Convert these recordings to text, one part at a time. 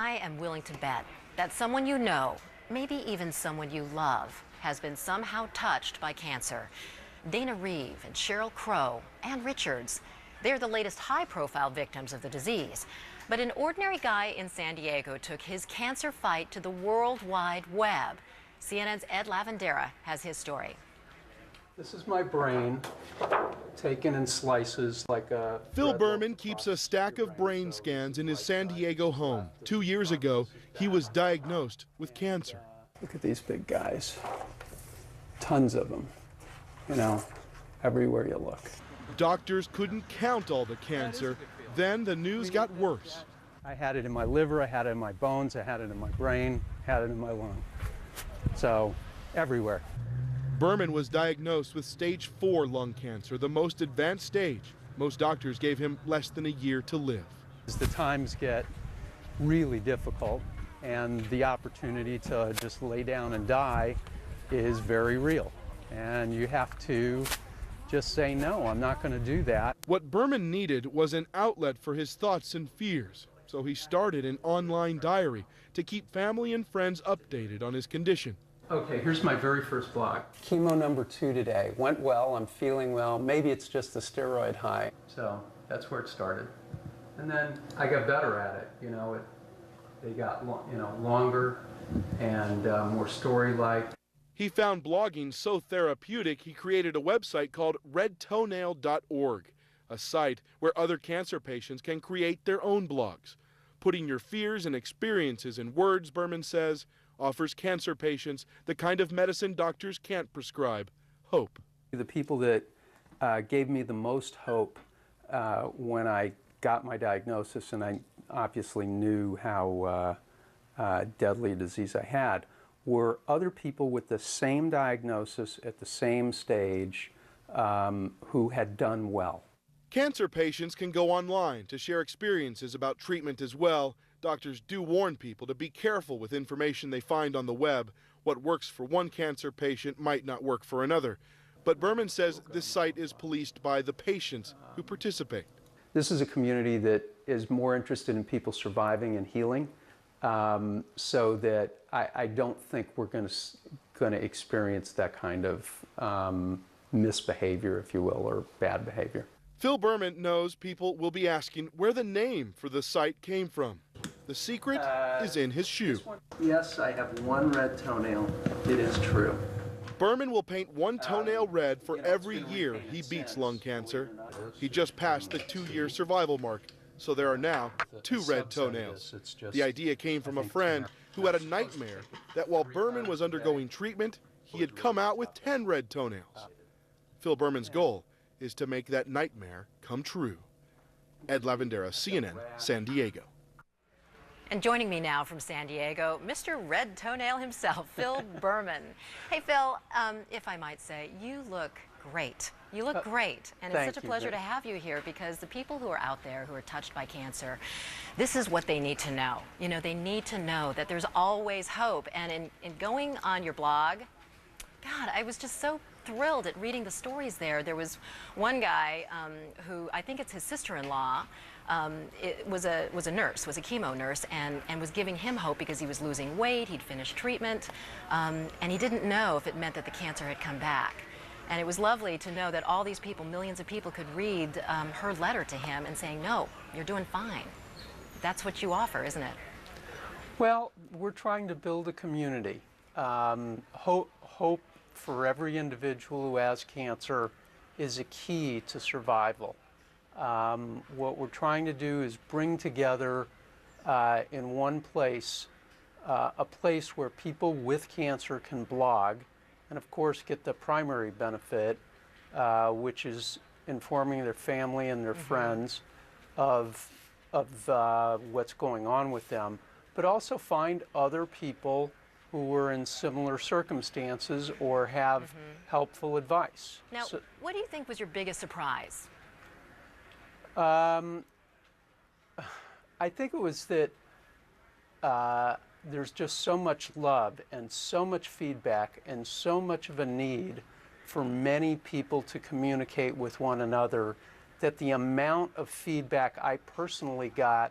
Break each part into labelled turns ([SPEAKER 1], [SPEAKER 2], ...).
[SPEAKER 1] I am willing to bet that someone you know, maybe even someone you love, has been somehow touched by cancer. Dana Reeve and Cheryl Crow and Richards, they're the latest high-profile victims of the disease. But an ordinary guy in San Diego took his cancer fight to the World Wide Web. CNN's Ed Lavandera has his story.
[SPEAKER 2] This is my brain, taken in slices like a...
[SPEAKER 3] Phil Berman keeps a stack of brain scans in his San Diego home. 2 years ago, he was diagnosed with cancer.
[SPEAKER 2] Look at these big guys. Tons of them, you know, everywhere you look.
[SPEAKER 3] Doctors couldn't count all the cancer. Then the news got worse.
[SPEAKER 2] I had it in my liver, I had it in my bones, I had it in my brain, had it in my lung. So, everywhere.
[SPEAKER 3] Berman was diagnosed with stage 4 lung cancer, the most advanced stage. Most doctors gave him less than a year to live.
[SPEAKER 2] As the times get really difficult and the opportunity to just lay down and die is very real. And you have to just say, no, I'm not going to do that.
[SPEAKER 3] What Berman needed was an outlet for his thoughts and fears. So he started an online diary to keep family and friends updated on his condition.
[SPEAKER 2] Okay, here's my very first blog. Chemo number 2 today. Went well, I'm feeling well. Maybe it's just a steroid high. So that's where it started. And then I got better at it. You know, they got longer and more story-like.
[SPEAKER 3] He found blogging so therapeutic, he created a website called redtoenail.org, a site where other cancer patients can create their own blogs. Putting your fears and experiences in words, Berman says, offers cancer patients the kind of medicine doctors can't prescribe, hope.
[SPEAKER 2] The people that gave me the most hope when I got my diagnosis, and I obviously knew how deadly a disease I had, were other people with the same diagnosis at the same stage who had done well.
[SPEAKER 3] Cancer patients can go online to share experiences about treatment as well. Doctors do warn people to be careful with information they find on the web. What works for one cancer patient might not work for another. But Berman says this site is policed by the patients who participate.
[SPEAKER 2] This is a community that is more interested in people surviving and healing, so that I don't think we're going to experience that kind of misbehavior, if you will, or bad behavior.
[SPEAKER 3] Phil Berman knows people will be asking where the name for the site came from. The secret is in his shoe.
[SPEAKER 2] Yes, I have one red toenail. It is true.
[SPEAKER 3] Berman will paint one toenail red for every year he beats lung cancer. He just passed the 2-year survival mark, so there are now 2 red toenails. The idea came from a friend who had a nightmare that while Berman was undergoing treatment, he had come out with 10 red toenails. Phil Berman's goal is to make that nightmare come true. Ed Lavandera, CNN, San Diego.
[SPEAKER 1] And joining me now from San Diego, Mr. Red Toenail himself, Phil Berman. Hey, Phil, if I might say, you look great. You look great, and it's such a pleasure to have you here because the people who are out there who are touched by cancer, this is what they need to know. You know, they need to know that there's always hope. And in going on your blog, God, I was just so thrilled at reading the stories there. There was one guy who, I think it's his sister-in-law, was a nurse, was a chemo nurse, and was giving him hope because he was losing weight, he'd finished treatment, and he didn't know if it meant that the cancer had come back. And it was lovely to know that all these people, millions of people, could read her letter to him and saying, no, you're doing fine. That's what you offer, isn't it?
[SPEAKER 2] Well, we're trying to build a community. Hope for every individual who has cancer is a key to survival. What we're trying to do is bring together in one place, a place where people with cancer can blog and of course get the primary benefit, which is informing their family and their friends of what's going on with them, but also find other people who are in similar circumstances or have helpful advice.
[SPEAKER 1] Now, what do you think was your biggest surprise?
[SPEAKER 2] I think it was that there's just so much love and so much feedback and so much of a need for many people to communicate with one another that the amount of feedback I personally got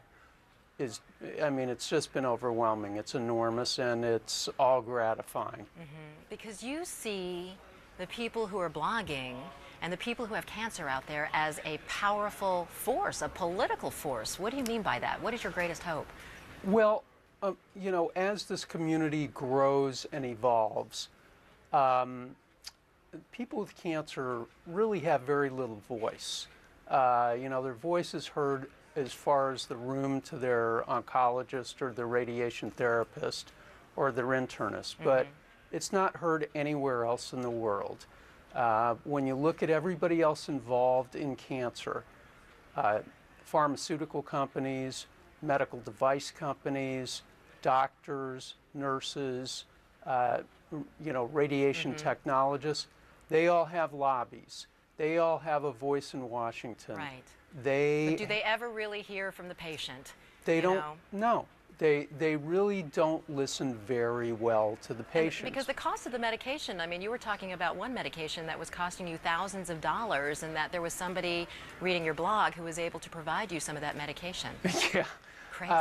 [SPEAKER 2] I mean, it's just been overwhelming. It's enormous, and it's all gratifying.
[SPEAKER 1] Because you see the people who are blogging and the people who have cancer out there as a powerful force, a political force. What do you mean by that? What is your greatest hope?
[SPEAKER 2] Well, you know, as this community grows and evolves, people with cancer really have very little voice. You know, their voice is heard as far as the room to their oncologist or their radiation therapist or their internist, but it's not heard anywhere else in the world. When you look at everybody else involved in cancer, pharmaceutical companies, medical device companies, doctors, nurses, you know, radiation technologists, they all have lobbies. They all have a voice in Washington.
[SPEAKER 1] Right.
[SPEAKER 2] But
[SPEAKER 1] do they ever really hear from the patient?
[SPEAKER 2] They don't. No. They really don't listen very well to the patients.
[SPEAKER 1] Because the cost of the medication, I mean, you were talking about one medication that was costing you thousands of dollars, and that there was somebody reading your blog who was able to provide you some of that medication.
[SPEAKER 2] Yeah.
[SPEAKER 1] Crazy.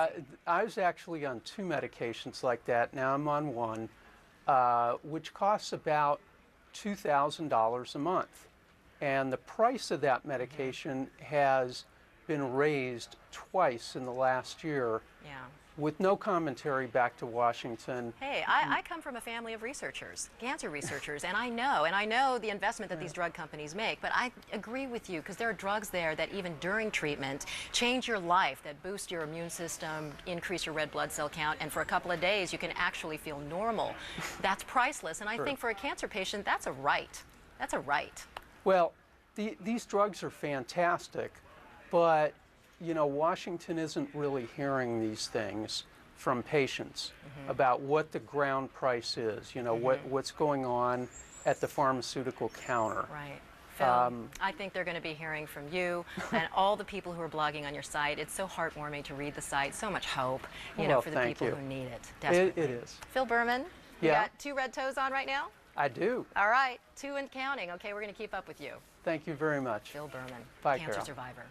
[SPEAKER 2] I was actually on 2 medications like that. Now I'm on one, which costs about $2,000 a month. And the price of that medication has been raised twice in the last year.
[SPEAKER 1] Yeah.
[SPEAKER 2] With no commentary back to Washington.
[SPEAKER 1] Hey, I come from a family of researchers, cancer researchers, and I know the investment that these drug companies make, but I agree with you, because there are drugs there that even during treatment change your life, that boost your immune system, increase your red blood cell count, and for a couple of days you can actually feel normal. That's priceless, and I think for a cancer patient, that's a right. That's a right.
[SPEAKER 2] Well, these drugs are fantastic, but you know, Washington isn't really hearing these things from patients about what the ground price is, you know, what's going on at the pharmaceutical counter.
[SPEAKER 1] Right. Phil, I think they're going to be hearing from you and all the people who are blogging on your site. It's so heartwarming to read the site. So much hope, you know, for the people who need it desperately.
[SPEAKER 2] It is.
[SPEAKER 1] Phil Berman, you
[SPEAKER 2] Yeah.
[SPEAKER 1] got 2 red toes on right now?
[SPEAKER 2] I do.
[SPEAKER 1] All right, 2 and counting. Okay, we're going to keep up with you.
[SPEAKER 2] Thank you very much.
[SPEAKER 1] Phil Berman,
[SPEAKER 2] Bye,
[SPEAKER 1] cancer
[SPEAKER 2] Carol.
[SPEAKER 1] survivor.